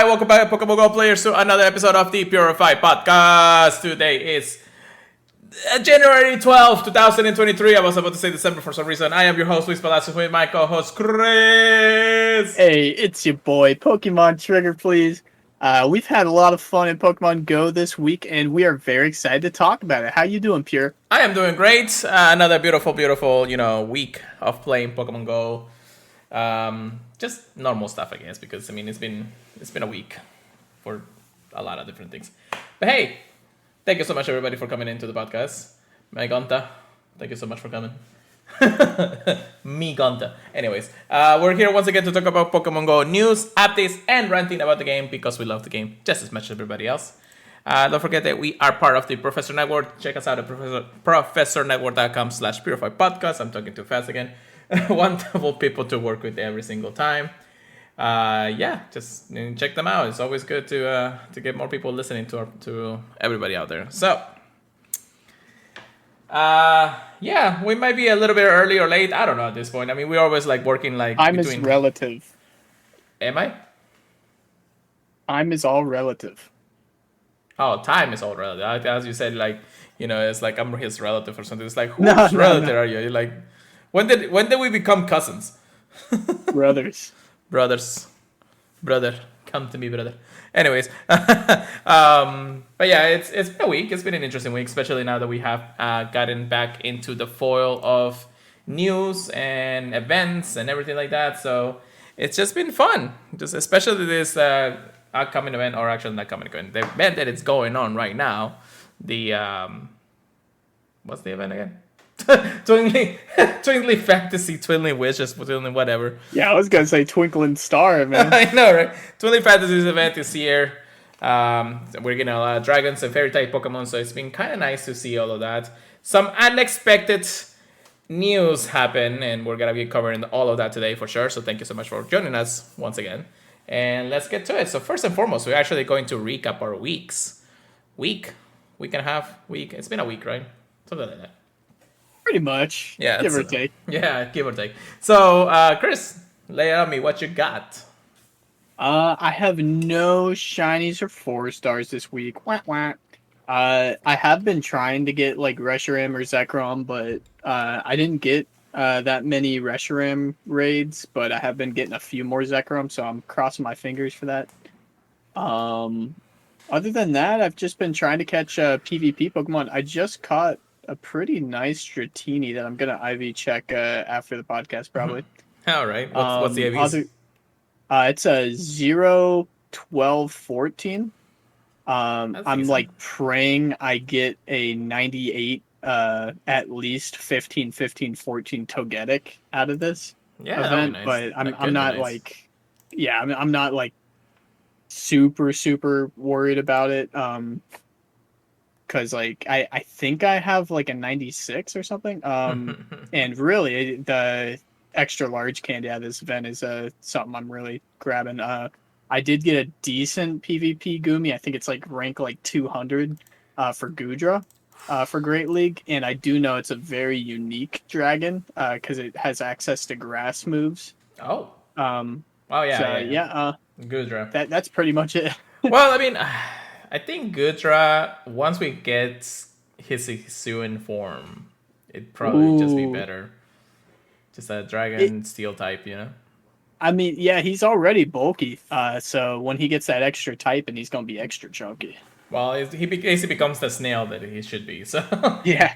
welcome back, Pokemon Go players, to another episode of the Purified podcast. Today is January 12th, 2023. I was about to say December for some reason. I am your host, Luis Palacios, with my co-host, Chris. Hey, it's your boy, Pokemon Trigger, please. We've had a lot of fun in Pokemon Go this week, and we are very excited to talk about it. How you doing, Pure? I am doing great. Another beautiful, week of playing Pokemon Go. Just normal stuff, I guess, because it's been a week for a lot of different things. But hey, thank you so much, everybody, for coming into the podcast. My Gonta, thank you so much for coming. Me Gonta. Anyways, we're here once again to talk about Pokemon Go news, updates, and ranting about the game because we love the game just as much as everybody else. Don't forget that we are part of the Professor Network. Check us out at professornetwork.com/purified podcast. I'm talking too fast again. Wonderful people to work with every single time. Just check them out. It's always good to get more people listening to everybody out there. So, we might be a little bit early or late. I don't know at this point. I mean, we're always working Time is relative. Am I? Time is all relative. Oh, time is all relative. As you said, it's like I'm his relative or something. It's like, whose relative are you? You're like, when did we become cousins? Brothers. Brother, come to me, brother. Anyways, but yeah, it's been a week. It's been an interesting week, especially now that we have gotten back into the foil of news and events and everything like that. So it's just been fun, just especially this upcoming event, or actually not coming event, the event that is going on right now. The what's the event again? Twinkly Fantasy, Twinkly Wishes, Twinkly whatever. Yeah, I was gonna say Twinkling Star, man. I know, right? Twinkly Fantasy's event this year. We're getting a lot of dragons and fairy type Pokemon, so it's been kind of nice to see all of that. Some unexpected news happen, and we're gonna be covering all of that today for sure. So thank you so much for joining us once again, and let's get to it. So first and foremost, we're actually going to recap our week and a half. It's been a week, right? Something like that. Pretty much. Yeah, give or take. Yeah, give or take. So, Chris, lay it on me. What you got? I have no shinies or 4-stars this week. Wah, wah. I have been trying to get Reshiram or Zekrom, but I didn't get that many Reshiram raids, but I have been getting a few more Zekrom, so I'm crossing my fingers for that. Other than that, I've just been trying to catch PvP Pokemon. I just caught a pretty nice Dratini that I'm gonna IV check after the podcast, probably. All right. What's the IVs? It's a 0, 12, 14. I'm praying I get a 98, at least 15, 15, 14 Togetic out of this event. Nice. But I'm not nice. I'm not super worried about it. Because I think I have a 96 or something. And really the extra large candy out of this event is something I'm really grabbing. I did get a decent PvP Gumi. I think it's rank 200 for Gudra for Great League, and I do know it's a very unique dragon because it has access to grass moves. Oh. Gudra. That's pretty much it. Well, I mean, I think Gudra, once we get his Hisuian form, it'd probably just be better. Just a dragon steel type, I mean, yeah, he's already bulky, so when he gets that extra type, and he's going to be extra chunky. Well, he basically becomes the snail that he should be, so... Yeah.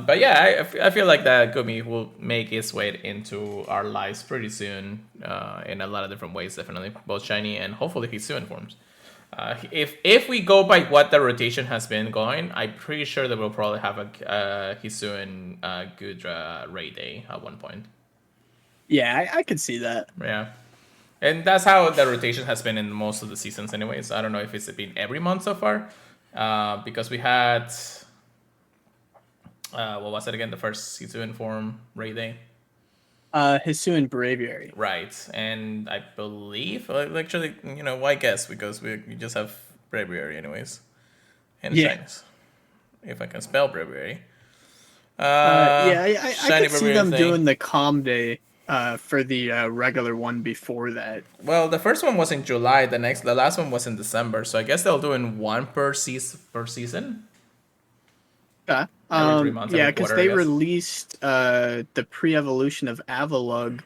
But yeah, I feel like that Gumi will make its way into our lives pretty soon, in a lot of different ways, definitely. Both shiny and hopefully Hisuian forms. If we go by what the rotation has been going, I'm pretty sure that we'll probably have a Hisuian Gudra raid day at one point. Yeah, I could see that. Yeah. And that's how the rotation has been in most of the seasons anyways. I don't know if it's been every month so far. Because we had... what was it again? The first Hisuian form raid day? Hisuian Braviary. Right. And I believe... Actually, why guess? Because we just have Braviary anyways. And shinies. If I can spell Braviary. I could see them doing the calm day for the regular one before that. Well, the first one was in July. The last one was in December. So I guess they'll do in one per season. Every 3 months, Yeah, every because quarter, I they guess. released the pre-evolution of Avalugg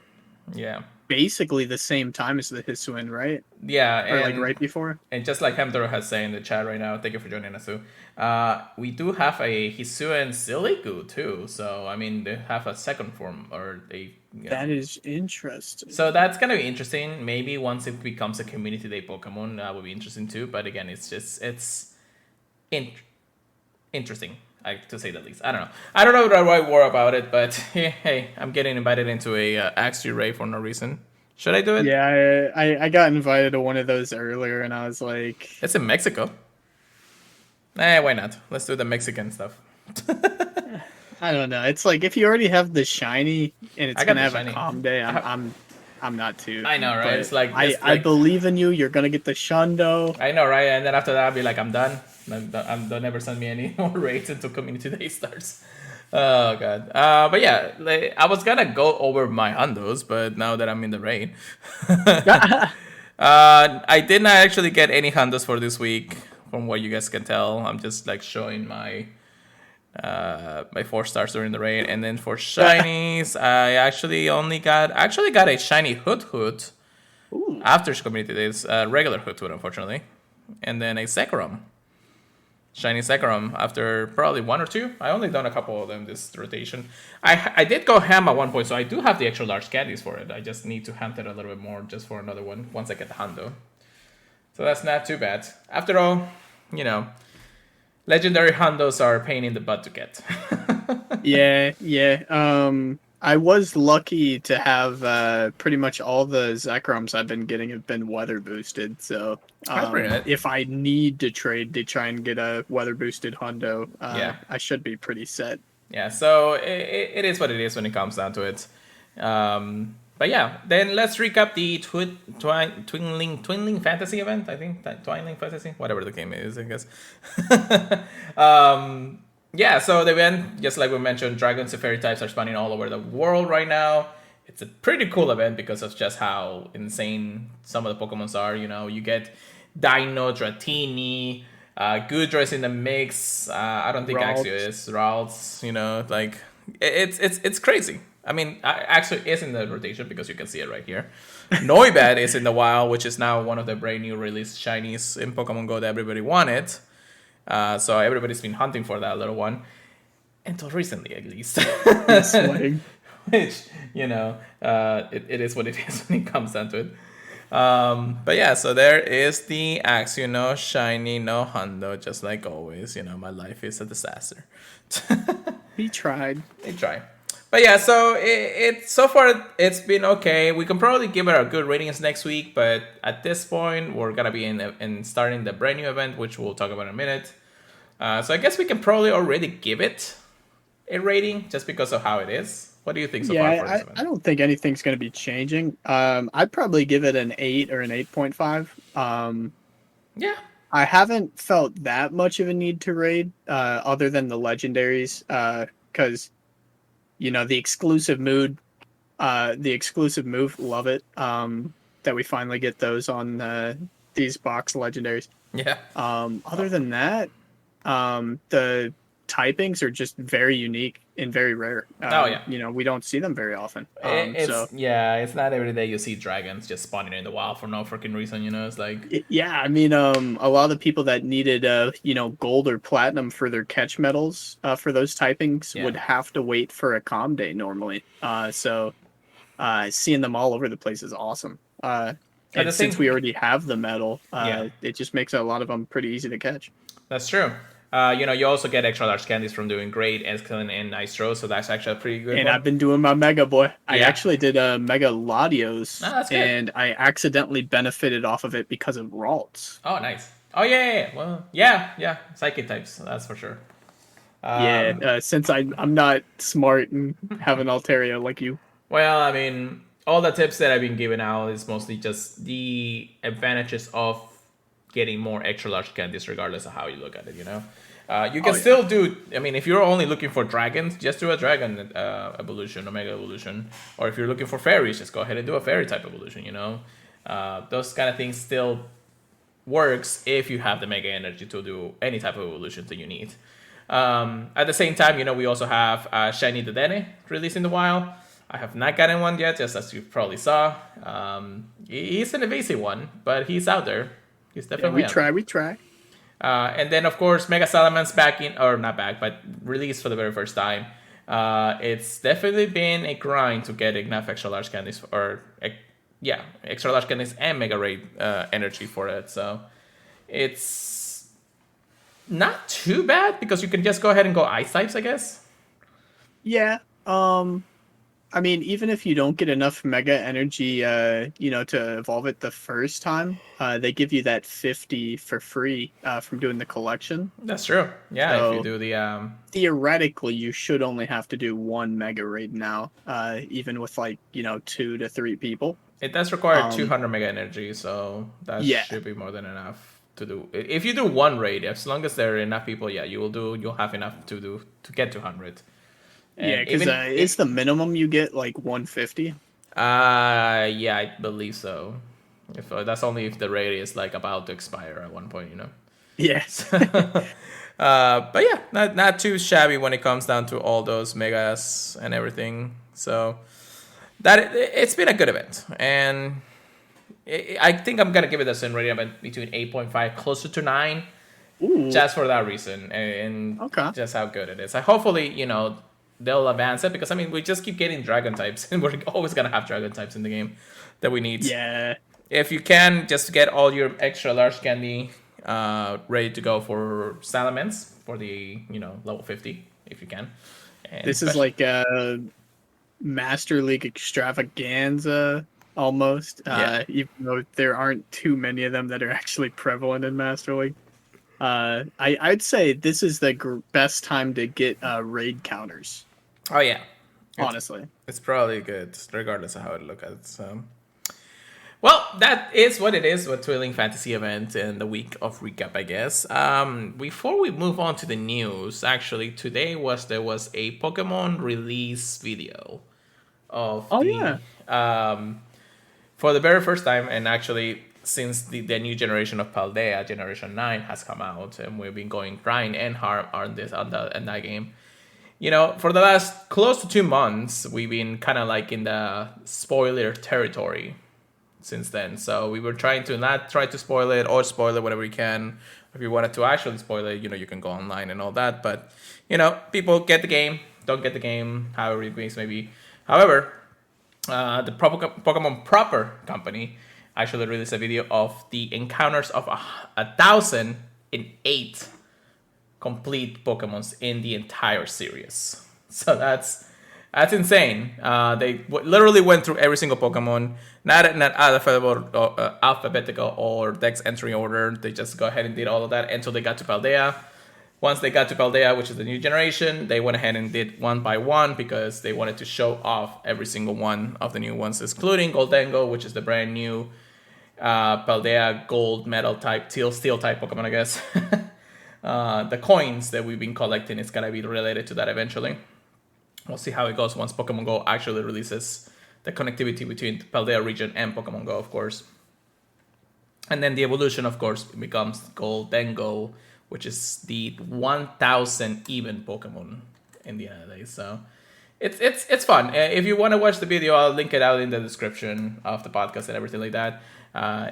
Yeah. basically the same time as the Hisuian, right? Yeah, Or like right before. and just like Hamtaro has said in the chat right now, thank you for joining us too. We do have a Hisuian Siligu too, so I mean they have a second form or That is interesting. So that's gonna be interesting. Maybe once it becomes a community day Pokemon, that would be interesting too. But again, it's in- interesting, to say the least. I don't know. I don't know the right word about it, but hey, I'm getting invited into a Axe Ray for no reason. Should I do it? Yeah, I got invited to one of those earlier, and I was like, It's in Mexico. Why not? Let's do the Mexican stuff. I don't know. It's like if you already have the shiny and it's I got gonna the have shiny. a calm day, I'm not too. I know, right? But It's like I believe in you. You're gonna get the Shundo. I know, right? And then after that, I'll be like, I'm done. Don't ever send me any more raids until community day starts. Oh god. But yeah, like, I was gonna go over my hundos, but now that I'm in the raid, I did not actually get any hundos for this week, from what you guys can tell. I'm just like showing my 4 stars during the raid, and then for shinies, I actually got a shiny Hoot Ooh. after community days, regular Hoot, unfortunately, and then a Zekrom. Shiny Zekrom after probably 1 or 2. I only done a couple of them this rotation. I did go ham at one point, so I do have the extra large candies for it. I just need to hunt it a little bit more just for another one once I get the Hundo. So that's not too bad. After all, legendary Hundos are a pain in the butt to get. Yeah. I was lucky to have pretty much all the Zekroms I've been getting have been weather boosted. So if I need to trade to try and get a weather boosted Hundo, I should be pretty set. Yeah, so it is what it is when it comes down to it. But yeah, then let's recap the Twinling Fantasy event. I think Twinling Fantasy, whatever the game is, I guess. Yeah, so the event, just like we mentioned, dragons and fairy types are spawning all over the world right now. It's a pretty cool event because of just how insane some of the Pokemons are. You get Dino, Dratini, Gudra in the mix. I don't think Axio is Ralts. Like it's crazy. I mean, actually is in the rotation because you can see it right here. Noibat is in the wild, which is now one of the brand new released shinies in Pokemon Go that everybody wanted. So everybody's been hunting for that little one. Until recently, at least. Which, it is what it is when it comes down to it. But yeah, so there is the Axio, no shiny, no Hundo, just like always. My life is a disaster. We tried. They try. But yeah, so so far it's been okay. We can probably give it our good ratings next week, but at this point we're gonna be in starting the brand new event, which we'll talk about in a minute. So I guess we can probably already give it a rating just because of how it is. What do you think so far for this event? I don't think anything's going to be changing. I'd probably give it an 8 or an 8.5. Yeah. I haven't felt that much of a need to raid other than the legendaries because, the exclusive move, love it, that we finally get those on these box legendaries. Yeah. Other than that, the typings are just very unique and very rare. We don't see them very often. It's not every day you see dragons just spawning in the wild for no freaking reason. It's like a lot of the people that needed gold or platinum for their catch medals for those typings would have to wait for a calm day normally. So seeing them all over the place is awesome. And since we already have the medal, it just makes a lot of them pretty easy to catch. That's true. You also get extra large candies from doing great, Escalon, and Nitro, so that's actually a pretty good one. I've been doing my Mega Boy. I actually did a Mega Latios, and I accidentally benefited off of it because of Ralts. Oh, nice. Oh, yeah. Well, yeah. Psychic types, that's for sure. Since I'm not smart and have an Altaria like you. Well, I mean, all the tips that I've been giving out is mostly just the advantages of getting more extra large candies regardless of how you look at it, You can still do. I mean, if you're only looking for dragons, just do a dragon evolution, omega evolution. Or if you're looking for fairies, just go ahead and do a fairy type evolution. Those kind of things still works if you have the mega energy to do any type of evolution that you need. At the same time, we also have Shiny Dedenne released in the wild. I have not gotten one yet, just as you probably saw. He's an evasive one, but he's out there. He's definitely we try. And then, of course, Mega Salamence back in, or not back, but released for the very first time. It's definitely been a grind to get enough extra large candies, extra large candies and Mega Raid energy for it. So it's not too bad because you can just go ahead and go Ice types, I guess. Yeah. I mean, even if you don't get enough Mega Energy, to evolve it the first time, they give you that 50 for free from doing the collection. That's true. Yeah, so if you do the theoretically, you should only have to do one Mega Raid now, even with 2 to 3 people. It does require 200 Mega Energy, so that should be more than enough to do. If you do one raid, as long as there are enough people, you'll have enough to get 200. And because it's the minimum you get 150. Yeah, I believe so. If that's only if the raid is about to expire at one point, Yes. But yeah, not too shabby when it comes down to all those megas and everything. So it's been a good event, and I think I'm gonna give it a Sin rating event between 8.5, closer to 9. Ooh. Just for that reason, and just how good it is. Hopefully, they'll advance it, because we just keep getting dragon types, and we're always gonna have dragon types in the game that we need. Yeah. If you can just get all your extra large candy ready to go for Salamence for the level 50, if you can. And this is like a Master League extravaganza almost. Even though there aren't too many of them that are actually prevalent in Master League. I'd say this is the best time to get raid counters. Oh yeah, honestly, it's probably good regardless of how it looks. So, well, that is what it is with Twilling Fantasy event and the week of recap, I guess. Before we move on to the news, actually today there was a Pokemon release video of for the very first time, and actually, since the new generation of Paldea, Generation 9, has come out, and we've been going grind and hard on that game. For the last close to 2 months, we've been kind of in the spoiler territory since then. So we were trying to not try to spoil it, or spoil it whenever we can. If you wanted to actually spoil it, you can go online and all that. But, people get the game, don't get the game, however it may be. However, the Pokemon Proper company actually released a video of the encounters of 1,008 complete Pokemons in the entire series. So that's insane. They literally went through every single Pokemon, not alphabetical or Dex entry order. They just go ahead and did all of that until they got to Paldea. Once they got to Paldea, which is the new generation, they went ahead and did one by one, because they wanted to show off every single one of the new ones, including Goldengo, which is the brand new Paldea gold metal type steel type Pokemon, I guess. The coins that we've been collecting is gonna be related to that eventually. We'll see how it goes once Pokemon Go actually releases the connectivity between the Paldea region and Pokemon Go, of course. And then the evolution, of course, becomes Goldengo, which is the 1,000 even Pokemon in the end of the day. So it's fun. If you want to watch the video, I'll link it out in the description of the podcast and everything like that.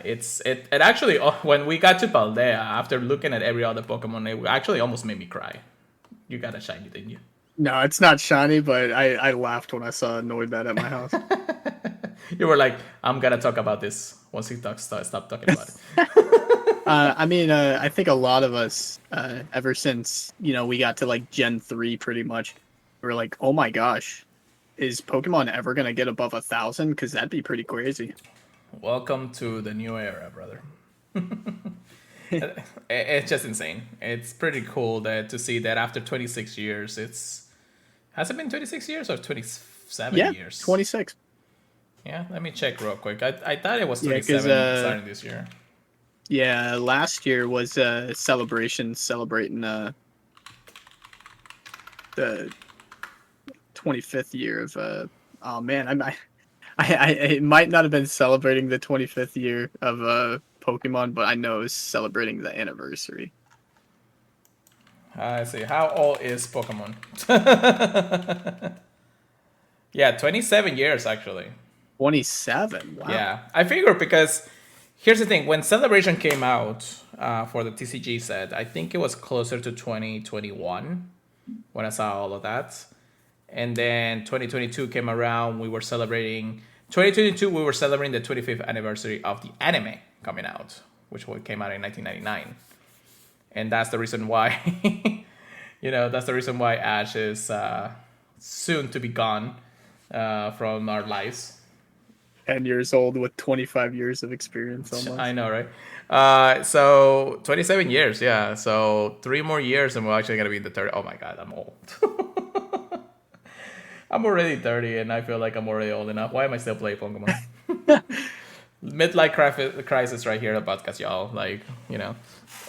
It actually, when we got to Paldea, after looking at every other Pokemon, it actually almost made me cry. You got a shiny, didn't you? No, it's not shiny, but I laughed when I saw Noibat at my house. You were like, I'm gonna talk about this once he stop talking about it. I think a lot of us, ever since we got to Gen 3, pretty much, we're like, oh my gosh, is Pokemon ever gonna get above 1,000? Because that'd be pretty crazy. Welcome to the new era, brother. It's just insane. It's pretty cool to see that after 26 years, has it been 26 years or 27 years? 26. Yeah, let me check real quick. I thought it was 27 starting this year. Yeah, last year was Celebration celebrating the 25th year of oh man, it might not have been celebrating the 25th year of Pokemon, but I know it was celebrating the anniversary. I see. How old is Pokemon? Yeah, 27 years actually. 27. Wow. Yeah, I figured because here's the thing: when Celebration came out for the TCG set, I think it was closer to 2021 when I saw all of that, and then 2022 came around. We were celebrating 2022. We were celebrating the 25th anniversary of the anime coming out, which came out in 1999, and that's the reason why. That's the reason why Ash is soon to be gone from our lives. 10 years old with 25 years of experience almost. I know, right? So 27 years, yeah. So 3 more years and we're actually going to be in the 30. Oh my God, I'm old. I'm already 30 and I feel like I'm already old enough. Why am I still playing Pokemon? Midlife crisis right here at the podcast, y'all. Like,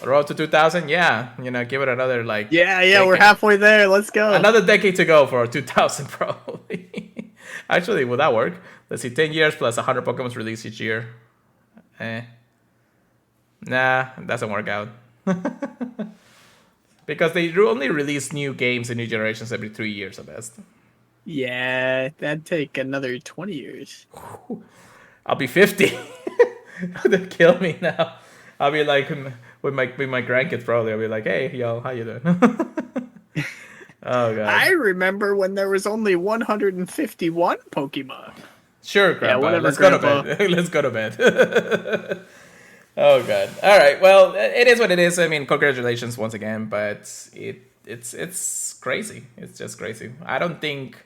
road to 2000, yeah. Give it another, like... Yeah, decade. we're halfway there. Let's go. Another decade to go for 2000, probably. Actually, would that work? Let's see, 10 years plus 100 Pokemon released each year. Nah, it doesn't work out. Because they only release new games and new generations every 3 years at best. Yeah, that'd take another 20 years. I'll be 50. They'll kill me now. I'll be like, with my grandkids probably, I'll be like, hey, yo, how you doing? Oh, God. I remember when there was only 151 Pokemon. Sure, Grandpa. Yeah, whatever, Let's Grandpa. go to bed. Let's go to bed. Oh, God. All right. Well, it is what it is. I mean, congratulations once again, but it's crazy. It's just crazy. I don't think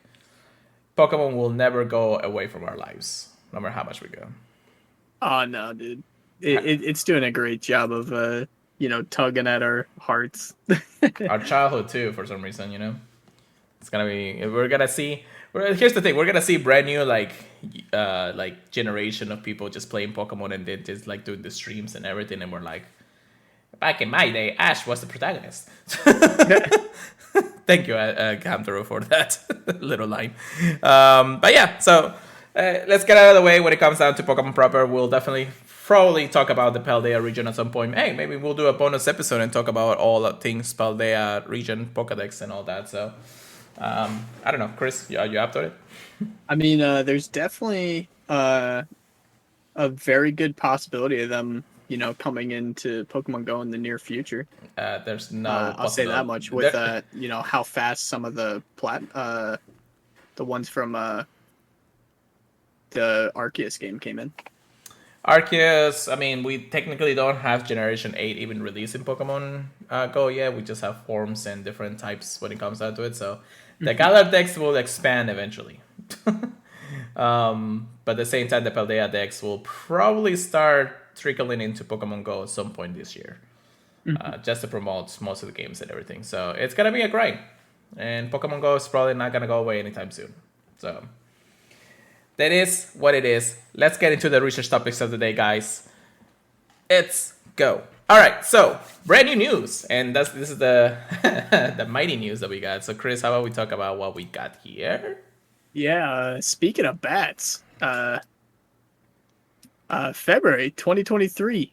Pokemon will never go away from our lives, no matter how much we go. Oh, no, dude. It's doing a great job of, tugging at our hearts. Our childhood, too, for some reason, It's going to be... We're going to see... Here's the thing: we're gonna see brand new like generation of people just playing Pokemon and then just like doing the streams and everything, and we're like, back in my day, Ash was the protagonist. Thank you, Camtaro, for that little line. But yeah, so let's get out of the way. When it comes down to Pokemon proper, we'll definitely probably talk about the Paldea region at some point. Hey, maybe we'll do a bonus episode and talk about all the things Paldea region, Pokedex, and all that. So. I don't know, Chris, are you up to it? I mean, there's definitely a very good possibility of them, coming into Pokemon Go in the near future. There's no. I'll say that much with how fast some of the ones from the Arceus game came in. Arceus, I mean, we technically don't have Generation 8 even released in Pokemon Go yet. We just have forms and different types when it comes down to it. So the Galar Dex will expand eventually. But at the same time, the Paldea Dex will probably start trickling into Pokemon Go at some point this year. Just to promote most of the games and everything. So it's going to be a grind. And Pokemon Go is probably not going to go away anytime soon. So... that is what it is. Let's get into the research topics of the day, guys. Let's go. All right, so brand new news, and this is the the mighty news that we got. So, Chris, how about we talk about what we got here? Yeah, speaking of bats, February 2023,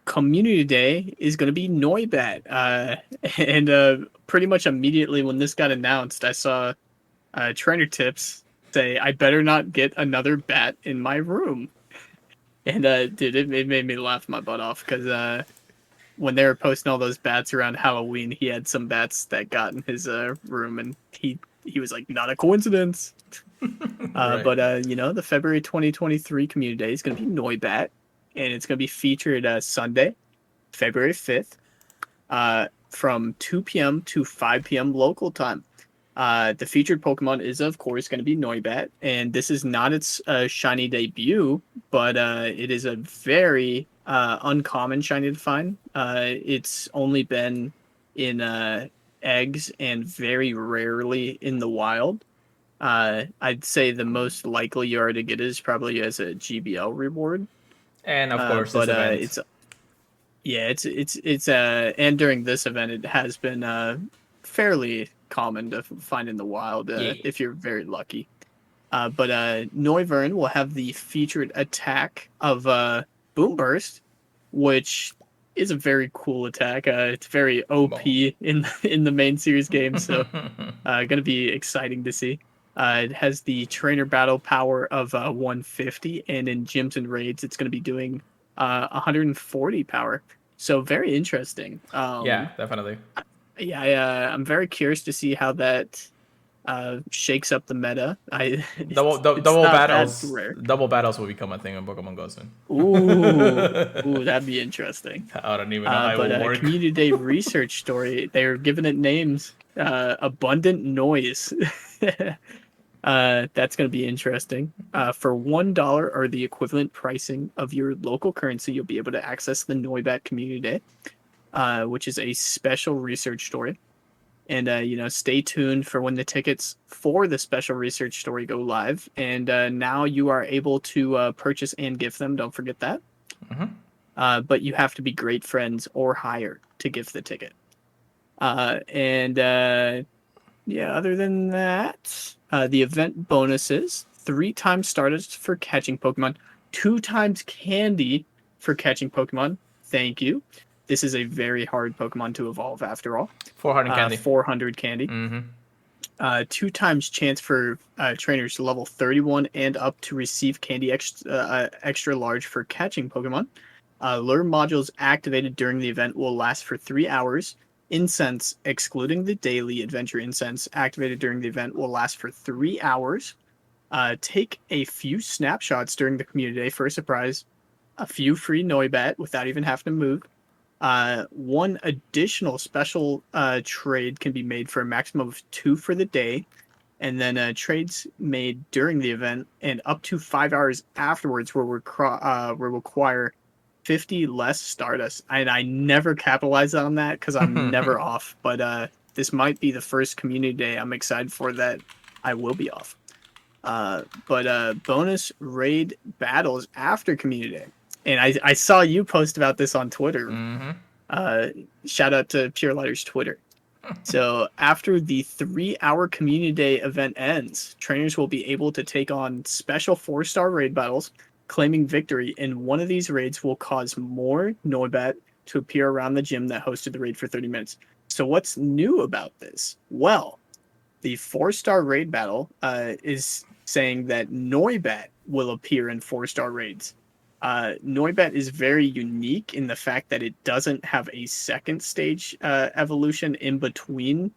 Community Day is going to be Noibat, and pretty much immediately when this got announced, I saw trainer tips say, I better not get another bat in my room. And dude, it made me laugh my butt off because when they were posting all those bats around Halloween, he had some bats that got in his room, and he was like, not a coincidence. Right. But the February 2023 Community Day is going to be Noibat, and it's going to be featured Sunday, February 5th, from 2 p.m. to 5 p.m. local time. The featured Pokemon is, of course, going to be Noibat, and this is not its shiny debut, but it is a very uncommon shiny to find. It's only been in eggs and very rarely in the wild. I'd say the most likely you are to get it is probably as a GBL reward. And of course, but and during this event, it has been fairly common to find in the wild Yeah. if you're very lucky. But Noivern will have the featured attack of Boom Burst, which is a very cool attack. It's very Well. OP in the main series game, so going to be exciting to see. It has the trainer battle power of 150, and in gyms and raids, it's going to be doing 140 power. So very interesting. Yeah, definitely. Yeah, I'm very curious to see how that shakes up the meta. It's Double not that battles. rare. Double battles will become a thing in Pokemon Go soon. Ooh, that'd be interesting. I don't even know how it But will work. Community Day research story, they're giving it names. Abundant Noise. That's going to be interesting. For $1 or the equivalent pricing of your local currency, you'll be able to access the Noibat Community Day, which is a special research story. And stay tuned for when the tickets for the special research story go live. And now you are able to purchase and gift them. Don't forget that. But you have to be great friends or higher to gift the ticket. Other than that, the event bonuses: 3 times Stardust for catching Pokemon, 2 times Candy for catching Pokemon. Thank you. This is a very hard Pokemon to evolve after all. 400 candy. 400 candy. 2 times chance for trainers to level 31 and up to receive candy extra large for catching Pokemon. Lure modules activated during the event will last for 3 hours. Incense, excluding the daily adventure incense, activated during the event will last for 3 hours. Take a few snapshots during the community day for a surprise. A few free Noibat without even having to move. 1 additional special trade can be made for a maximum of 2 for the day. And then trades made during the event and up to 5 hours afterwards will require 50 less Stardust. And I never capitalize on that because I'm never off. But this might be the first community day I'm excited for that I will be off. But bonus raid battles after community day. And I saw you post about this on Twitter. Shout out to Pure Lighters Twitter. So after the 3-hour community day event ends, trainers will be able to take on special 4-star raid battles. Claiming victory in one of these raids will cause more Noibat to appear around the gym that hosted the raid for 30 minutes. So what's new about this? Well, the 4-star raid battle is saying that Noibat will appear in 4-star raids. Noibat is very unique in the fact that it doesn't have a second stage evolution in between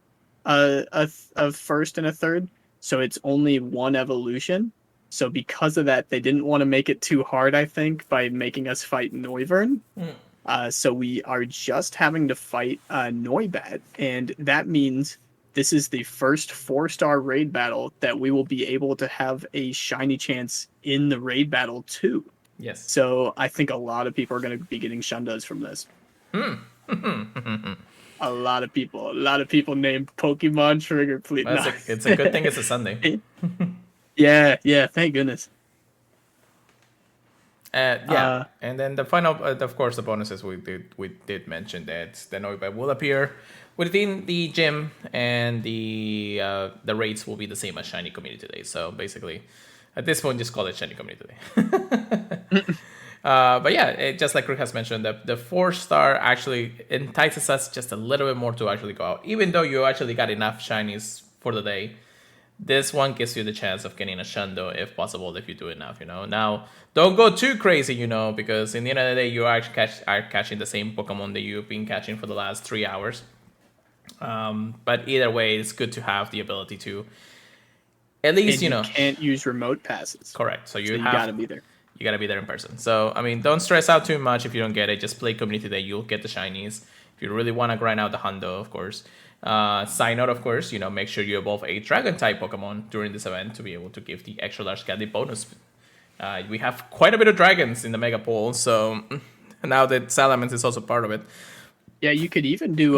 a first and a third. So it's only one evolution. So because of that, they didn't want to make it too hard, I think, by making us fight Noivern. So we are just having to fight Noibat. And that means this is the first 4-star raid battle that we will be able to have a shiny chance in the raid battle too. Yes. So I think a lot of people are going to be getting Shundas from this. A lot of people named Pokemon Trigger. Please, it's a good thing it's a Sunday. Yeah. Thank goodness. And then the final, of course, the bonuses we did mention that the Noibat will appear within the gym, and the rates will be the same as Shiny Community Day. So basically, at this point, just call it Shiny Community Day. But yeah, just like Rick has mentioned, the 4-star actually entices us just a little bit more to actually go out. Even though you actually got enough shinies for the day, this one gives you the chance of getting a Shundo if possible, if you do enough, Now, don't go too crazy, because in the end of the day, you are catching the same Pokemon that you've been catching for the last 3 hours. But either way, it's good to have the ability to, at least, you can't use remote passes. Correct. So you gotta be there. You gotta be there in person. So, I mean, don't stress out too much if you don't get it. Just play Community Day. You'll get the shinies. If you really want to grind out the Hundo, of course. Side note, of course, make sure you evolve a Dragon-type Pokemon during this event to be able to give the extra large candy bonus. We have quite a bit of dragons in the Mega Pool, so now that Salamence is also part of it. Yeah, you could even do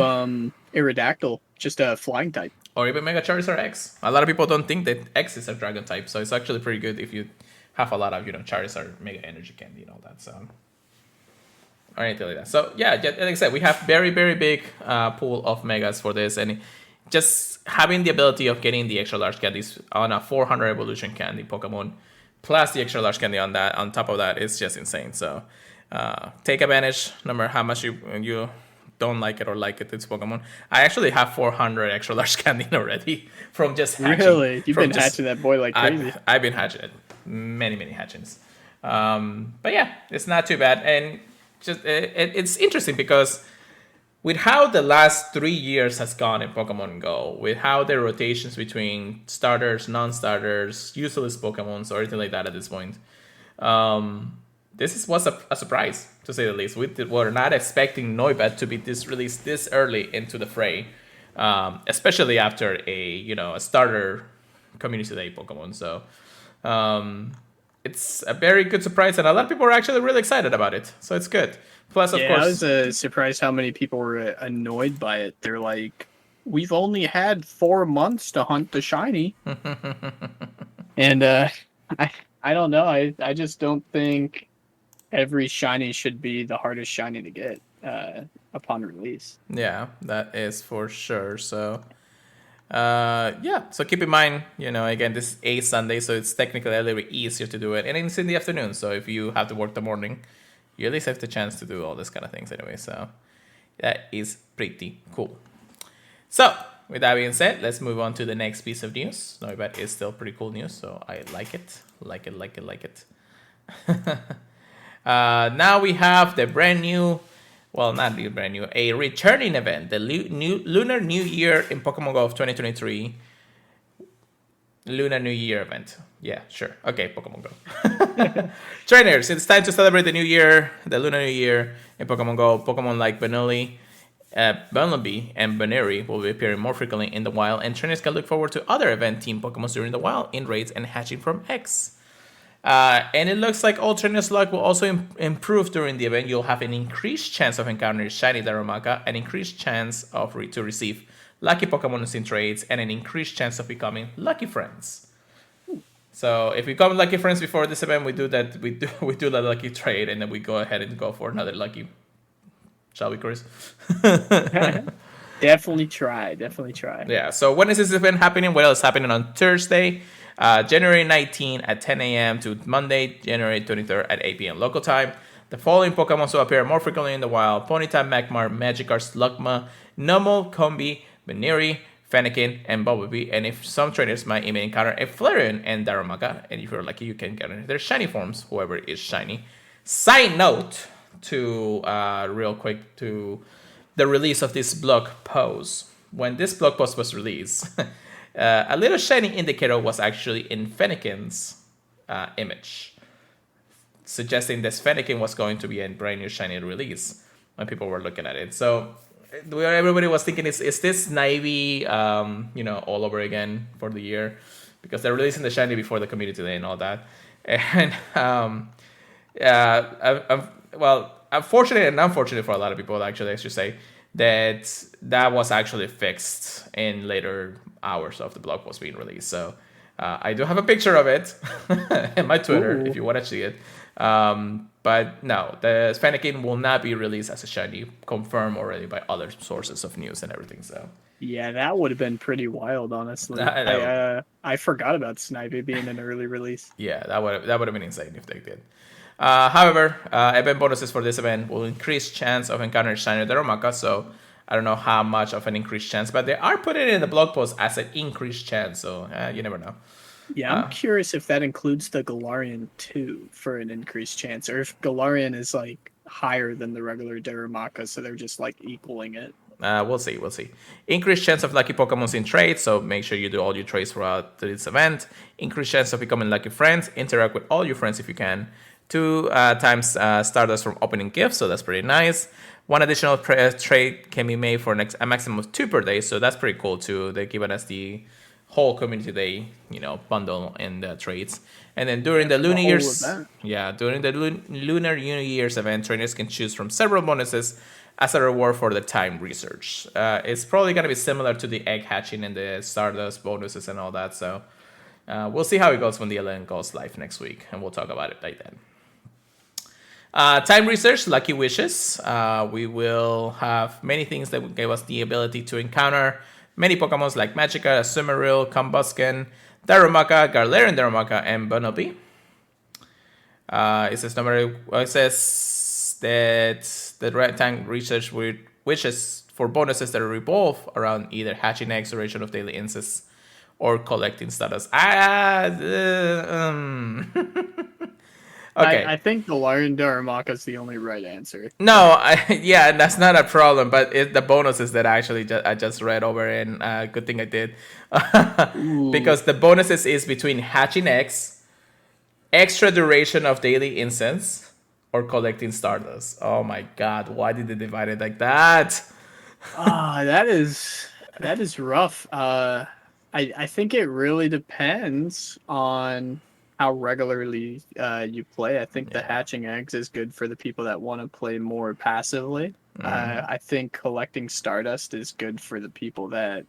Aerodactyl, just a flying type. Or even Mega Charizard X. A lot of people don't think that X is a dragon type, so it's actually pretty good if you have a lot of, Charizard Mega Energy Candy and all that, so. Or anything like that. So, yeah, like I said, we have very, very big pool of Megas for this, and just having the ability of getting the extra large candies on a 400 evolution candy Pokemon, plus the extra large candy on top of that is just insane. So take advantage, no matter how much you don't like it or like it. It's Pokemon. I actually have 400 extra large candy already from just hatching. Really? You've been hatching that boy like crazy. I've been hatching it. Many hatchings. But yeah, it's not too bad. And just it's interesting because with how the last 3 years has gone in Pokemon Go, with how the rotations between starters, non-starters, useless Pokemons, or anything like that at this point, was a surprise, to say the least. We were not expecting Noibat to be released this early into the fray, especially after a starter Community Day Pokemon. So it's a very good surprise, and a lot of people are actually really excited about it. So it's good. Plus, of course, I was surprised how many people were annoyed by it. They're like, "We've only had 4 months to hunt the shiny," and I don't know. I just don't think every shiny should be the hardest shiny to get upon release. Yeah, that is for sure. So, so keep in mind, again, this is a Sunday, so it's technically a little bit easier to do it, and it's in the afternoon. So if you have to work the morning, you at least have the chance to do all this kind of things anyway. So that is pretty cool. So with that being said, let's move on to the next piece of news. Noibat is still pretty cool news, so I like it. Now we have the brand new, well, not the brand new, a returning event, the Lunar New Year in Pokemon Go of 2023. Lunar New Year event. Yeah, sure. Okay, Pokemon Go. Trainers, it's time to celebrate the new year, the Lunar New Year in Pokemon Go. Pokemon like Bunnelby and Baneri will be appearing more frequently in the wild, and trainers can look forward to other event team Pokemon during the wild, in raids, and hatching from X. And it looks like all trainers' luck will also improve during the event. You'll have an increased chance of encountering shiny Darumaka, an increased chance to receive lucky Pokemon in trades, and an increased chance of becoming lucky friends. So if we become lucky friends before this event, we do the lucky trade, and then we go ahead and go for another lucky. Shall we, Chris? Definitely try. Yeah. So when is this event happening? Well, it's happening on Thursday, January 19 at 10 a.m. to Monday, January 23rd at 8 p.m. local time. The following Pokemon will appear more frequently in the wild: Ponyta, Magmar, Magikarp, Slugma, Numel, Combi, Baneri, Fennekin, and Bumblebee. And if some trainers might even encounter a Flareon and Darumaka, and if you're lucky, you can get their shiny forms, whoever is shiny. Side note to real quick to the release of this blog post. When this blog post was released, a little shiny indicator was actually in Fennekin's image, suggesting that Fennekin was going to be a brand new shiny release when people were looking at it. So everybody was thinking, is this Naive, all over again for the year? Because they're releasing the shiny before the Community Day and all that. And unfortunately and unfortunately for a lot of people, actually, I should say, that was actually fixed in later hours of the blog post being released. So I do have a picture of it in my Twitter. Ooh. If you want to see it. But no, the Fennekin will not be released as a shiny, confirmed already by other sources of news and everything. So yeah, that would have been pretty wild, honestly. I forgot about Snivy being an early release. Yeah, that would have been insane if they did. However, event bonuses for this event will increase chance of encountering shiny Darumaka. So I don't know how much of an increased chance, but they are putting it in the blog post as an increased chance. So you never know. Yeah, I'm curious if that includes the Galarian too for an increased chance, or if Galarian is like higher than the regular Darumaka, so they're just like equaling it. We'll see. Increased chance of lucky Pokemons in trades, so make sure you do all your trades throughout this event. Increased chance of becoming lucky friends. Interact with all your friends if you can. 2 times Stardust from opening gifts, so that's pretty nice. 1 additional trade can be made for a maximum of 2 per day, so that's pretty cool too. They're giving us the whole Community Day, bundle in the trades. And then during the Lunar Year's, during the Lunar New Year's event, trainers can choose from several bonuses as a reward for the time research. It's probably going to be similar to the egg hatching and the Stardust bonuses and all that. So we'll see how it goes when the event goes live next week, and we'll talk about it like then. Time research, lucky wishes. We will have many things that will give us the ability to encounter Many Pokemon like Magikarp, Sumeril, Combusken, Darumaka, Galarian Darumaka, and Bunnelby. It says that the red tank research wishes for bonuses that revolve around either hatching eggs, duration of daily incense, or collecting status. Okay. I think the Galarian Darumaka is the only right answer. No, yeah, that's not a problem, but the bonuses that I just read over, and good thing I did. Because the bonuses is between hatching eggs, extra duration of daily incense, or collecting stardust. Oh my god, why did they divide it like that? That is rough. I think it really depends on how regularly you play. I think the hatching eggs is good for the people that want to play more passively. I think collecting stardust is good for the people that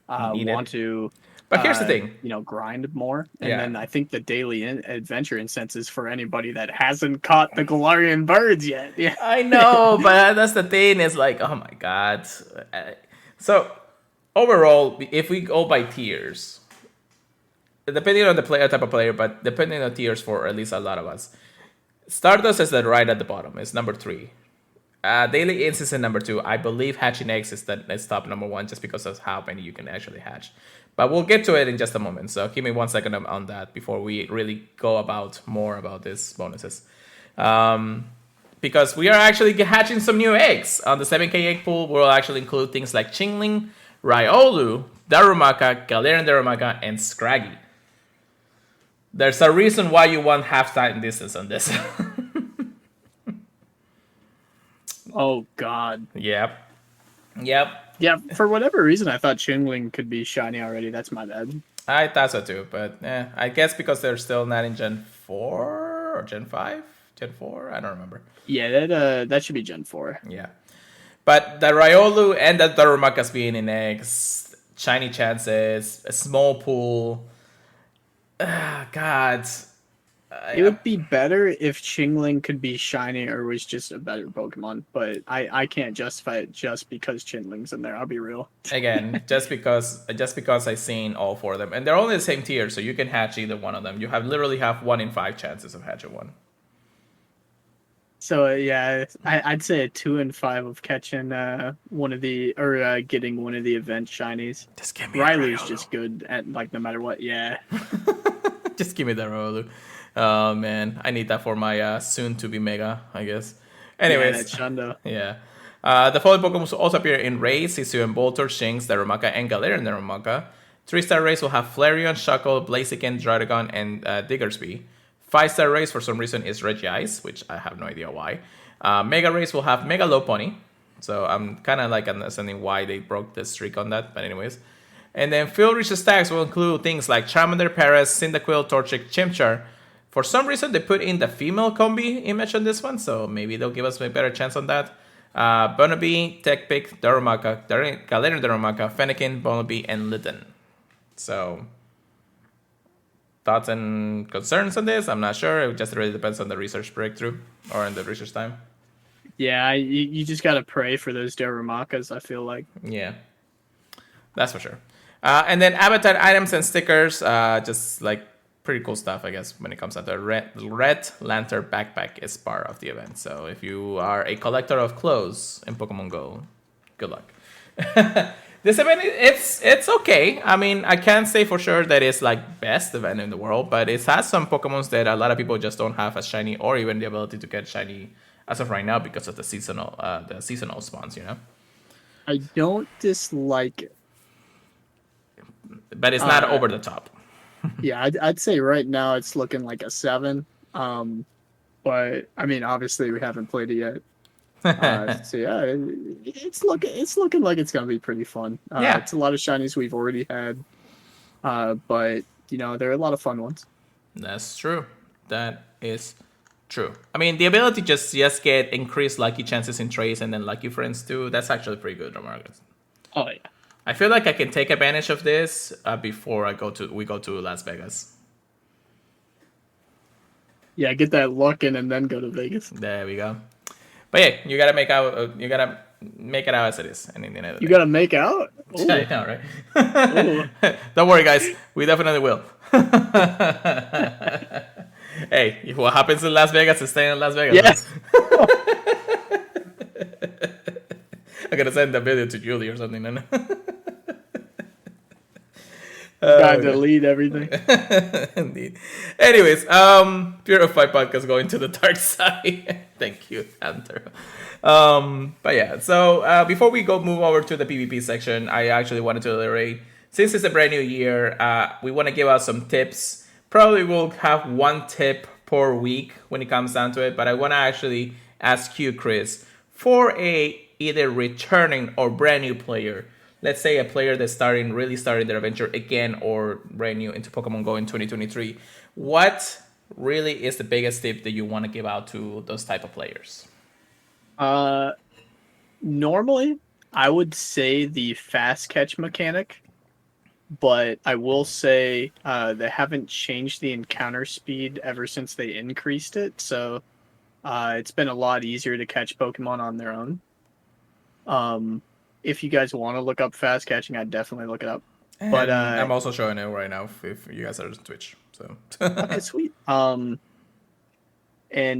want to. But here's the thing, grind more. And then I think the daily adventure incense is for anybody that hasn't caught the Galarian birds yet. Yeah, I know, but that's the thing. It's like, oh my god. So overall, if we go by tiers, depending on the type of player, but depending on tiers for at least a lot of us, Stardust is right at the bottom. It's number 3. Daily Incense is number 2. I believe Hatching Eggs is top number 1 just because of how many you can actually hatch. But we'll get to it in just a moment. So give me 1 second on that before we really go more about these bonuses. Because we are actually hatching some new eggs. On the 7K egg pool, we'll actually include things like Chingling, Riolu, Darumaka, Galarian Darumaka, and Scraggy. There's a reason why you want half-time distance on this. Oh, God. Yep. Yeah, for whatever reason, I thought Chingling could be shiny already. That's my bad. I thought so too, but I guess because they're still not in Gen 4 or Gen 5? Gen 4? I don't remember. Yeah, that should be Gen 4. Yeah. But the Riolu and the Darumakas being in eggs, shiny chances, a small pool. God. It would be better if Chingling could be shiny or was just a better Pokemon, but I can't justify it just because Chingling's in there. I'll be real. Again, just because I've seen all 4 of them, and they're only the same tier, so you can hatch either one of them. You literally have 1 in 5 chances of hatching one. So I'd say a 2 in 5 of catching one of the getting one of the event shinies. Just give me Rylu's just good at no matter what. Yeah. Just give me that Riolu. Oh man, I need that for my soon-to-be Mega, I guess. Anyways, that's Shundo. Yeah. The following Pokemon will also appear in Rays, Hisuian Boltor, Shinx, Darumaka, and Galarian Darumaka. 3-star Rays will have Flareon, Shuckle, Blaziken, Druddigon, and Diggersby. 5-star Rays, for some reason, is Regice, which I have no idea why. Mega Rays will have Mega Lopunny. So I'm kind of understanding why they broke the streak on that, but anyways. And then Field Reach stacks will include things like Charmander, Paras, Cyndaquil, Torchic, Chimchar. For some reason, they put in the female combi image on this one, so maybe they'll give us a better chance on that. Bunnelby, Tech-Pick, Darumaka, Galarian Darumaka, Fennekin, Bunnelby, and Litten. So, thoughts and concerns on this? I'm not sure. It just really depends on the research breakthrough or in the research time. Yeah, you just gotta pray for those Darumakas, I feel like. Yeah, that's for sure. And then avatar items and stickers, just pretty cool stuff, I guess, when it comes down to Red Lantern backpack is part of the event. So if you are a collector of clothes in Pokemon Go, good luck. This event, it's okay. I mean, I can't say for sure that it's best event in the world, but it has some Pokemons that a lot of people just don't have as shiny, or even the ability to get shiny as of right now because of the seasonal spawns, I don't dislike it. But it's not over the top. Yeah, I'd say right now it's looking like a 7. But I mean, obviously we haven't played it yet. So yeah, it's looking like it's gonna be pretty fun. It's a lot of shinies we've already had, but there are a lot of fun ones. That's true. That is true. I mean, the ability just get increased lucky chances in trades and then lucky friends too. That's actually pretty good, Marcus. Oh yeah. I feel like I can take advantage of this before we go to Las Vegas. Yeah, get that luck in and then go to Vegas. There we go. But yeah, you gotta make it out as it is. And in the end of the You day. gotta make out. Ooh. I know, right? Don't worry, guys. We definitely will. Hey, what happens in Las Vegas is staying in Las Vegas. Yes. I'm gonna send the video to Julie or something. No? Gotta delete everything. Indeed. Anyways, Purified podcast going to the dark side. Thank you, Hunter. But yeah, so before we move over to the PvP section, I actually wanted to iterate. Since it's a brand new year, we want to give out some tips. Probably we'll have one tip per week when it comes down to it, but I want to actually ask you, Chris, for a either returning or brand new player. Let's say a player that's really starting their adventure again or brand new into Pokemon Go in 2023. What really is the biggest tip that you want to give out to those type of players? Normally, I would say the fast catch mechanic, but I will say they haven't changed the encounter speed ever since they increased it. So it's been a lot easier to catch Pokemon on their own. If you guys want to look up fast catching, I'd definitely look it up. And but I'm also showing it right now if you guys are on Twitch. So okay, sweet. And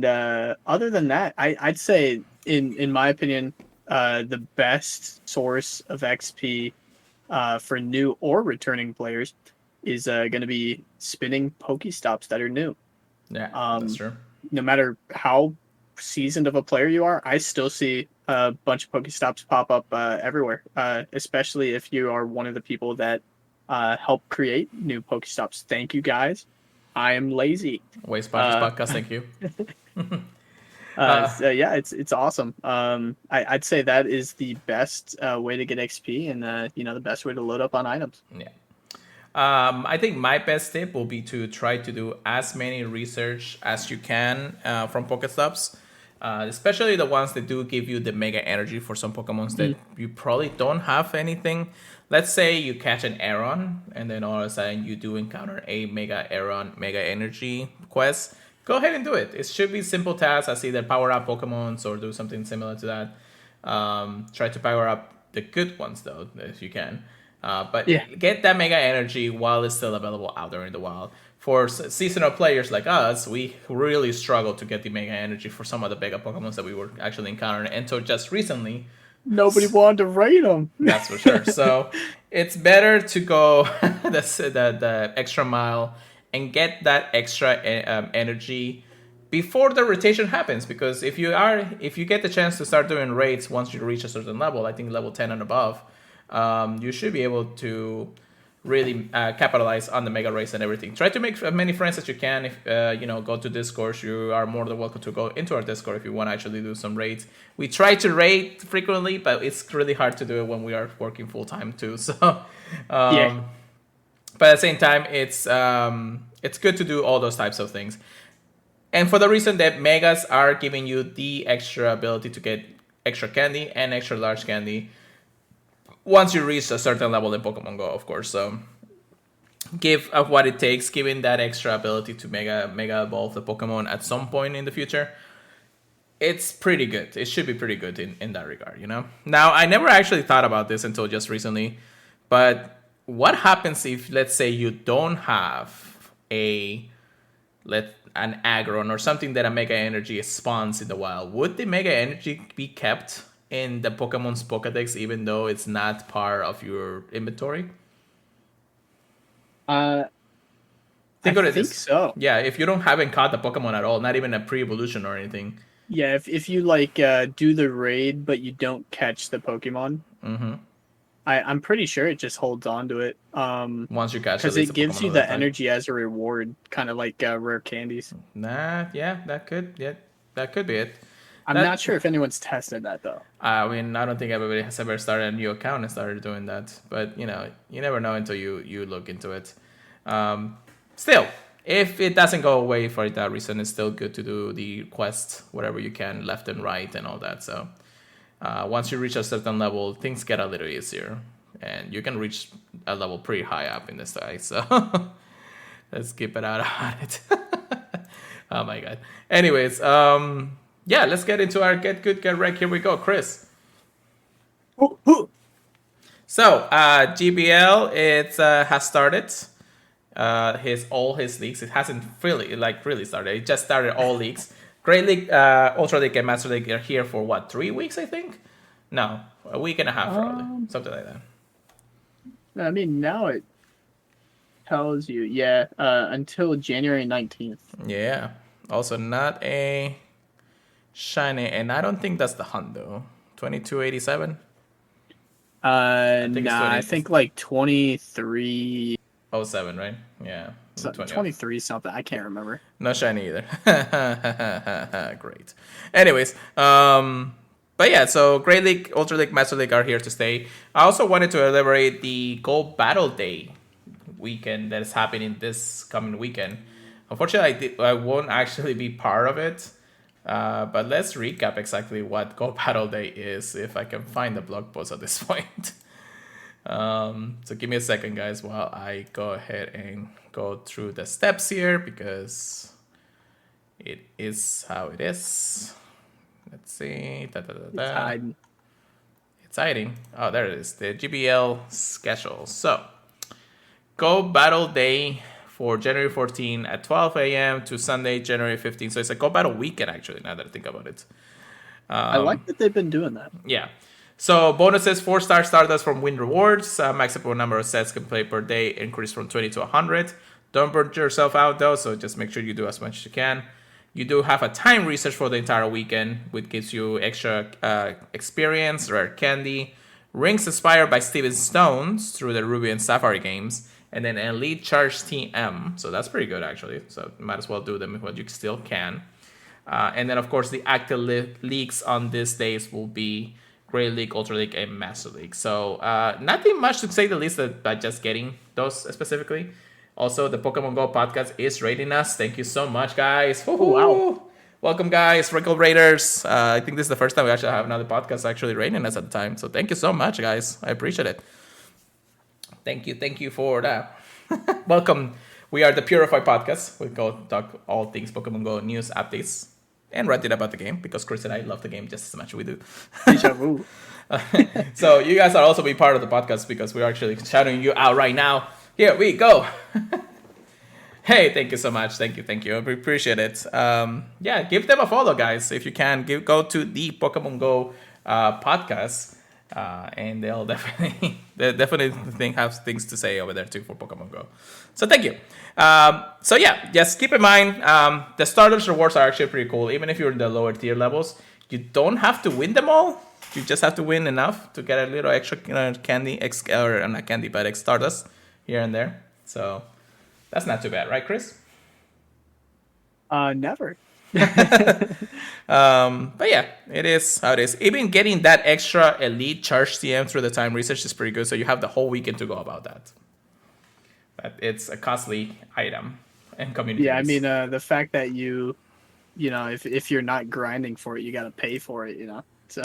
other than that, I'd say in my opinion, the best source of XP for new or returning players is going to be spinning Pokestops that are new. Yeah, that's true. No matter how seasoned of a player you are, I still see a bunch of Pokestops pop up everywhere, especially if you are one of the people that help create new Pokestops. Thank you, guys. I am lazy. Waste podcast, thank you. So yeah, it's awesome. I'd say that is the best way to get XP and the best way to load up on items. Yeah. I think my best tip will be to try to do as many research as you can from Pokestops, especially the ones that do give you the mega energy for some Pokemons that you probably don't have anything. Let's say you catch an Aeron, and then all of a sudden you do encounter a Mega Aeron, Mega Energy quest. Go ahead and do it. It should be simple tasks as either power up Pokemons or do something similar to that. Try to power up the good ones, though, if you can. But get that Mega Energy while it's still available out there in the wild. For seasonal players like us, we really struggled to get the Mega Energy for some of the Mega Pokemons that we were actually encountering until just recently. Nobody wanted to rate them. That's for sure. So it's better to go the extra mile and get that extra energy before the rotation happens. Because if you get the chance to start doing raids once you reach a certain level, I think level 10 and above, you should be able to really capitalize on the mega race and everything. Try to make as many friends as you can. If go to Discord, you are more than welcome to go into our Discord if you want to actually do some raids. We try to raid frequently, but it's really hard to do it when we are working full time too. So but at the same time, it's good to do all those types of things. And for the reason that megas are giving you the extra ability to get extra candy and extra large candy once you reach a certain level in Pokemon Go, of course. So give of what it takes, giving that extra ability to mega evolve the Pokemon at some point in the future. It's pretty good. It should be pretty good in that regard, Now, I never actually thought about this until just recently, but what happens if, let's say, you don't have an Aggron or something that a Mega Energy spawns in the wild? Would the Mega Energy be kept in the Pokemon's Pokedex even though it's not part of your inventory? I think so. Yeah, if you haven't caught the Pokemon at all, not even a pre-evolution or anything. Yeah, if you do the raid but you don't catch the Pokemon, I'm pretty sure it just holds on to it. Once you catch it, because it gives you the energy as a reward, kind of like rare candies. That could be it. I'm not sure if anyone's tested that though. I mean, I don't think everybody has ever started a new account and started doing that, but you never know until you look into it. Still, if it doesn't go away for that reason, it's still good to do the quest wherever you can, left and right and all that. So once you reach a certain level, things get a little easier, and you can reach a level pretty high up in this guy. So let's keep it out on it. Oh my god. Anyways, let's get into our Get Good, Get Wrecked. Here we go, Chris. So GBL has started all his leagues. It hasn't really started. It just started all leagues. Great League, Ultra League, and Master League are here for what, 3 weeks? I think. No, a week and a half probably, something like that. I mean, now it tells you, until January 19th. Yeah. Also, not a shiny, and I don't think that's the Hundo. 2287. I think like 23. 07, right? Yeah. 23 something. I can't remember. No shiny either. Great. Anyways, but yeah, so Great League, Ultra League, Master League are here to stay. I also wanted to elaborate the Go Battle Day weekend that is happening this coming weekend. Unfortunately, I won't actually be part of it. But let's recap exactly what Go Battle Day is, if I can find the blog post at this point. So give me a second, guys, while I go ahead and go through the steps here, because it is how it is. Let's see. It's hiding. Oh, there it is. The GBL schedule. So, Go Battle Day for January 14 at 12 a.m. to Sunday, January 15. So it's a Go Battle weekend, actually, now that I think about it. I like that they've been doing that. Yeah. So bonuses, 4-star Stardust from Win Rewards. Maximum number of sets can play per day increase from 20 to 100. Don't burn yourself out, though, so just make sure you do as much as you can. You do have a time research for the entire weekend, which gives you extra experience, rare candy, rings inspired by Steven Stones through the Ruby and Sapphire games, and then Elite Charge TM. So that's pretty good, actually. So you might as well do them while you still can. And then, of course, the active leagues on these days will be Great League, Ultra League, and Master League. So nothing much to say the least by just getting those specifically. Also, the Pokemon Go podcast is rating us. Thank you so much, guys. Woo-hoo. Wow. Welcome, guys. Wrinkle Raiders. I think this is the first time we actually have another podcast actually rating us at the time. So thank you so much, guys. I appreciate it. Thank you for that. Welcome. We are the Purified podcast. We go talk all things Pokemon Go news, updates, and Reddit about the game, because Chris and I love the game just as much as we do. Deja vu. So you guys are also be part of the podcast, because we're actually shouting you out right now. Here we go. Hey, thank you so much. Thank you. I appreciate it. Give them a follow, guys, if you can. Go to the Pokemon Go podcast, and they'll definitely have things to say over there too for Pokemon Go. So thank you. Just keep in mind, the Stardust rewards are actually pretty cool. Even if you're in the lower tier levels, you don't have to win them all. You just have to win enough to get a little extra candy, not candy, but Stardust here and there. So that's not too bad, right, Chris? Never. But yeah, it is how it is. Even getting that extra Elite Charge TM through the time research is pretty good. So you have the whole weekend to go about that. But it's a costly item and community. Yeah, I mean, the fact that if you're not grinding for it, you got to pay for it, So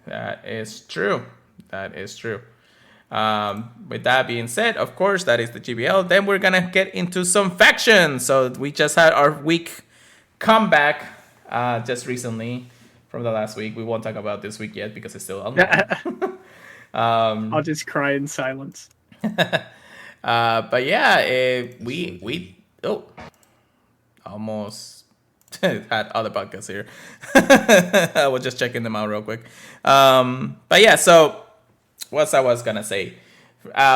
that is true. With that being said, of course, that is the GBL. Then we're gonna get into some factions. So we just had our week comeback just recently from the last week. We won't talk about this week yet because it's still online. I'll just cry in silence. But yeah, we almost had other podcasts here. I was just checking them out real quick. But yeah, so what I was gonna say,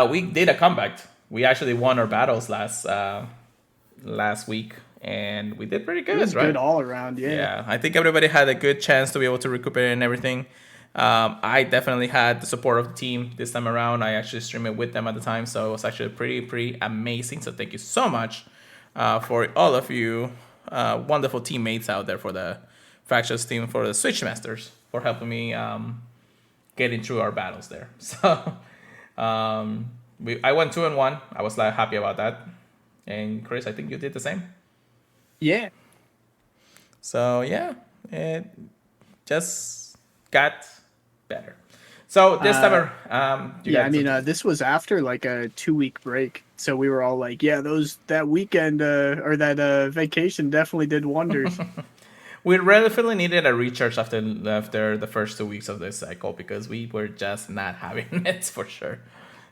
we did a comeback. We actually won our battles last week, and we did pretty good. It was right? Good all around. Yeah, I think everybody had a good chance to be able to recuperate and everything. I definitely had the support of the team this time around. I actually streamed it with them at the time, so it was actually pretty amazing. So thank you so much for all of you wonderful teammates out there for the Fractures team, for the Switch Masters, for helping me getting through our battles there. So I went 2-1. I was happy about that. And Chris, I think you did the same. Yeah. So yeah, it just got better. So this time, this was after like a 2-week break, so we were all like, "Yeah, that weekend or that vacation definitely did wonders." We relatively needed a recharge after the first 2 weeks of this cycle because we were just not having it for sure.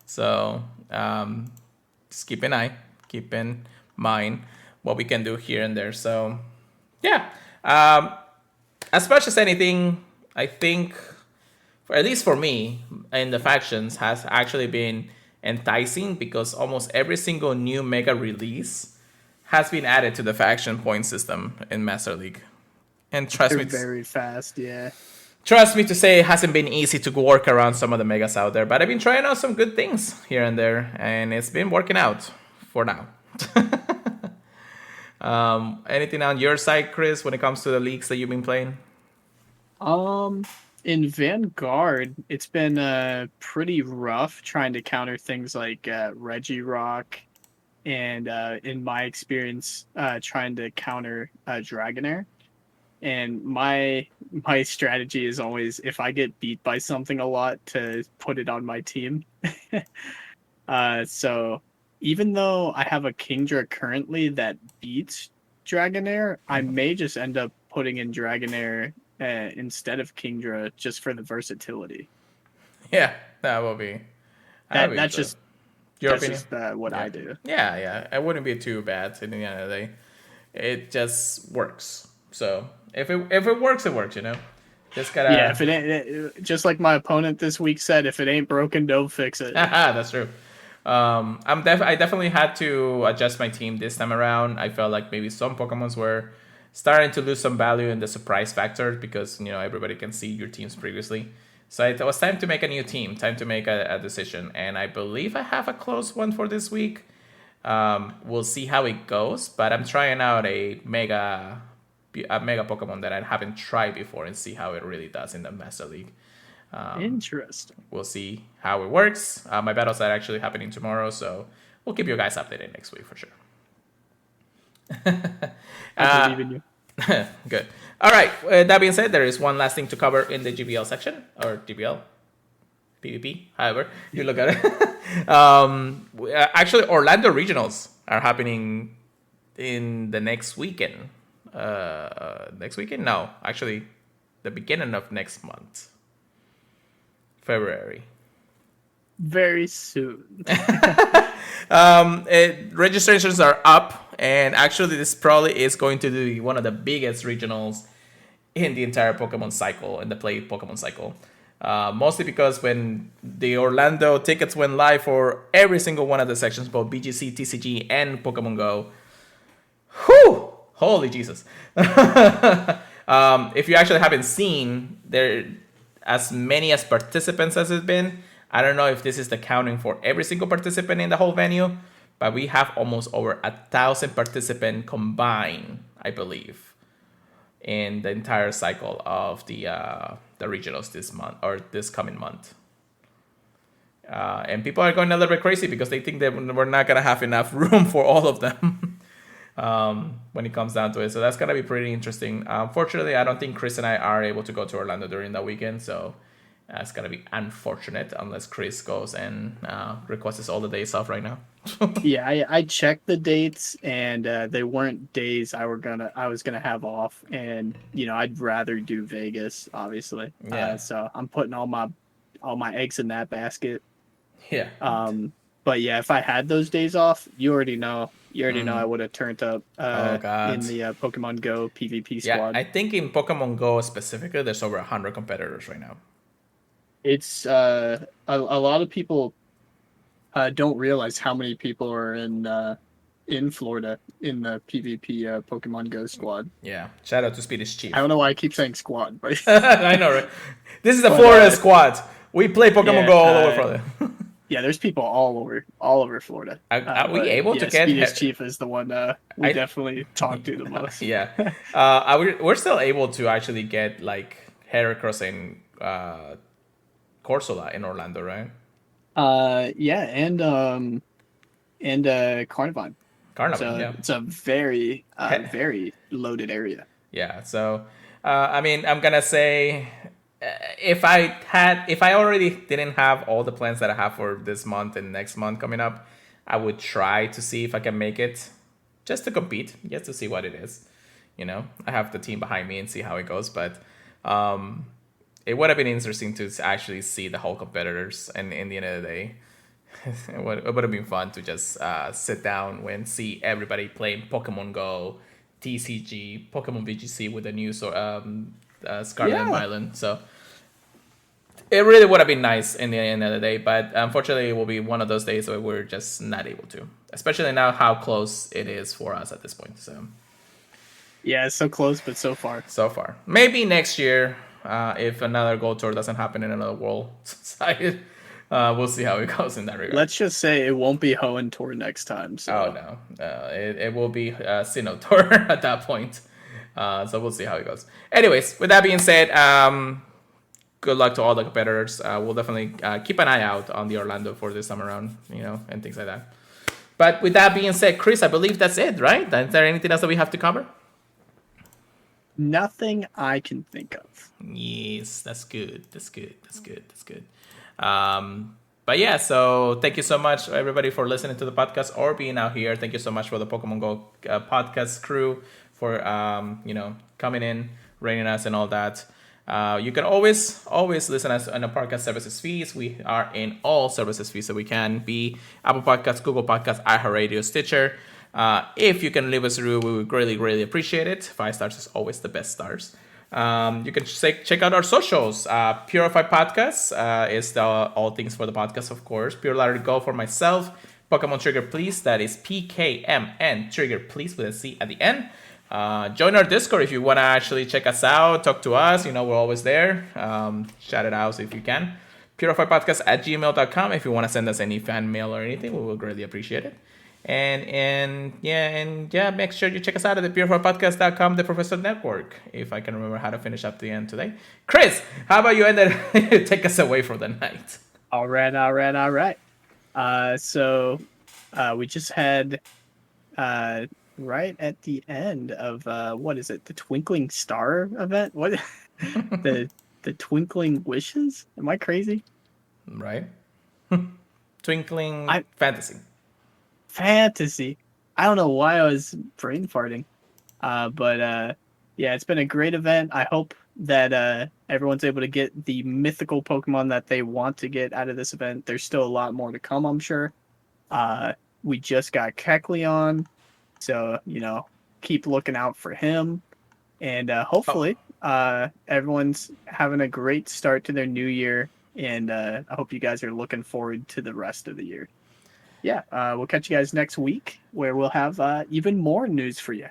So just keep in mind what we can do here and there. So yeah, as much as anything, I think, at least for me, in the factions has actually been enticing because almost every single new mega release has been added to the faction point system in Master League. And They're very fast, yeah. trust me to say it hasn't been easy to work around some of the megas out there, but I've been trying out some good things here and there, and it's been working out for now. Anything on your side, Chris, when it comes to the leagues that you've been playing? In Vanguard, it's been pretty rough trying to counter things like Regirock, and in my experience, trying to counter Dragonair. And my strategy is always, if I get beat by something a lot, to put it on my team. So even though I have a Kingdra currently that beats Dragonair, I may just end up putting in Dragonair instead of Kingdra just for the versatility. Yeah, that will be. That's just your that's opinion. just what I do. Yeah, it wouldn't be too bad at the end of the day. It just works. So if it works, it works. Just gotta. Yeah, if it ain't, just like my opponent this week said, if it ain't broken, don't fix it. That's true. I definitely had to adjust my team this time around. I felt like maybe some Pokemons were starting to lose some value in the surprise factor because everybody can see your teams previously. So it was time to make a new team, time to make a decision, and I believe I have a close one for this week. We'll see how it goes, but I'm trying out a mega Pokemon that I haven't tried before and see how it really does in the Master League. Interesting. We'll see how it works. My battles are actually happening tomorrow, so we'll keep you guys updated next week for sure. I believe in you. Good. All right. That being said, there is one last thing to cover in the GBL section, or GBL, PvP, however you look at it. Actually, Orlando Regionals are happening in the next weekend. Next weekend? No, actually, the beginning of next month. February. Very soon. Registrations are up, and actually this probably is going to be one of the biggest regionals in the entire Pokemon cycle, in the play Pokemon cycle. Mostly because when the Orlando tickets went live for every single one of the sections, both BGC, TCG, and Pokemon Go, whew, holy Jesus. If you actually haven't seen, there as many as participants as it's been. I don't know if this is the counting for every single participant in the whole venue, but we have almost over 1,000 participants combined, I believe, in the entire cycle of the regionals this month or this coming month. And people are going a little bit crazy because they think that we're not going to have enough room for all of them when it comes down to it. So that's going to be pretty interesting. Unfortunately, I don't think Chris and I are able to go to Orlando during that weekend. So it's going to be unfortunate unless Chris goes and requests all the days off right now. Yeah, I checked the dates, and they weren't days I was gonna have off, and I'd rather do Vegas, obviously. Yeah. So I'm putting all my eggs in that basket. Yeah. But yeah, if I had those days off, you already know I would have turned up in the Pokemon Go PvP squad. Yeah, I think in Pokemon Go specifically, there's over 100 competitors right now. It's a lot of people don't realize how many people are in Florida in the PvP Pokemon Go squad. Yeah, shout out to Speedish Chief. I don't know why I keep saying squad, but I know, right? This is the Florida squad. We play Pokemon Go all over Florida. Yeah, there's people all over Florida. Are we able to get Speedish Chief is the one we definitely talk to the most. Yeah, we're still able to actually get like Heracross and Corsola in Orlando, right? Yeah, and Carnivine. Yeah. It's a very very loaded area. Yeah, so I mean, I'm gonna say if I already didn't have all the plans that I have for this month and next month coming up, I would try to see if I can make it just to compete, just to see what it is. I have the team behind me and see how it goes. But it would have been interesting to actually see the whole competitors. And in the end of the day, it would have been fun to just sit down and see everybody playing Pokemon Go, TCG, Pokemon VGC with the new Scarlet and Violet. So it really would have been nice in the end of the day, but unfortunately, it will be one of those days where we're just not able to. Especially now, how close it is for us at this point. So yeah, it's so close, but so far. So far, maybe next year, if another Gold Tour doesn't happen in another world side, we'll see how it goes in that regard. Let's just say it won't be Hoenn Tour next time. So. Oh no, it will be Sinnoh Tour at that point. So we'll see how it goes. Anyways, with that being said, good luck to all the competitors. We'll definitely keep an eye out on the Orlando for this time around, and things like that. But with that being said, Chris, I believe that's it, right? Is there anything else that we have to cover? Nothing I can think of. Yes, that's good. But yeah, so thank you so much, everybody, for listening to the podcast or being out here. Thank you so much for the Pokemon Go podcast crew for coming in, rating us, and all that. You can always listen us on the podcast services feeds. We are in all services feeds that we can be: Apple Podcasts, Google Podcasts, iHeartRadio, Stitcher. If you can leave us a review, we would greatly appreciate it. 5 stars is always the best stars. You can check out our socials. Purified Podcasts is the all things for the podcast, of course. Pure Letter Go for myself. Pokemon Trigger Please, that is PKMN Trigger Please with a C at the end. Join our Discord if you want to actually check us out, talk to us. We're always there. Shout it out if you can. purifiedpodcast@gmail.com if you want to send us any fan mail or anything. We will greatly appreciate it. And make sure you check us out at the purifiedpodcast.com, the Professor Network, if I can remember how to finish up the end today. Chris, how about you take us away for the night? All right. So we just had right at the end of what is it? The Twinkling Star event? What? the Twinkling Wishes? Am I crazy? Right. Twinkling Fantasy. I don't know why I was brain farting. But it's been a great event. I hope that everyone's able to get the mythical Pokemon that they want to get out of this event. There's still a lot more to come, I'm sure. We just got Kecleon, so keep looking out for him. And hopefully everyone's having a great start to their new year. And I hope you guys are looking forward to the rest of the year. We'll catch you guys next week where we'll have even more news for you.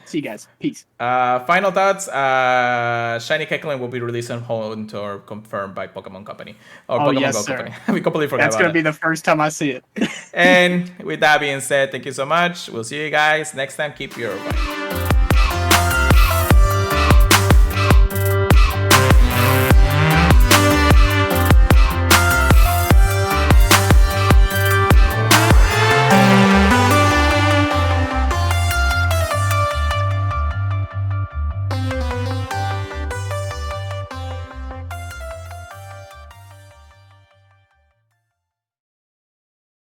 See you guys. Peace. Final thoughts. Shiny Kecleon will be released on Hoenn Tour confirmed by Pokemon Company. Or Pokemon Go Company. We completely forgot That's going to be the first time I see it. And with that being said, thank you so much. We'll see you guys next time. Keep your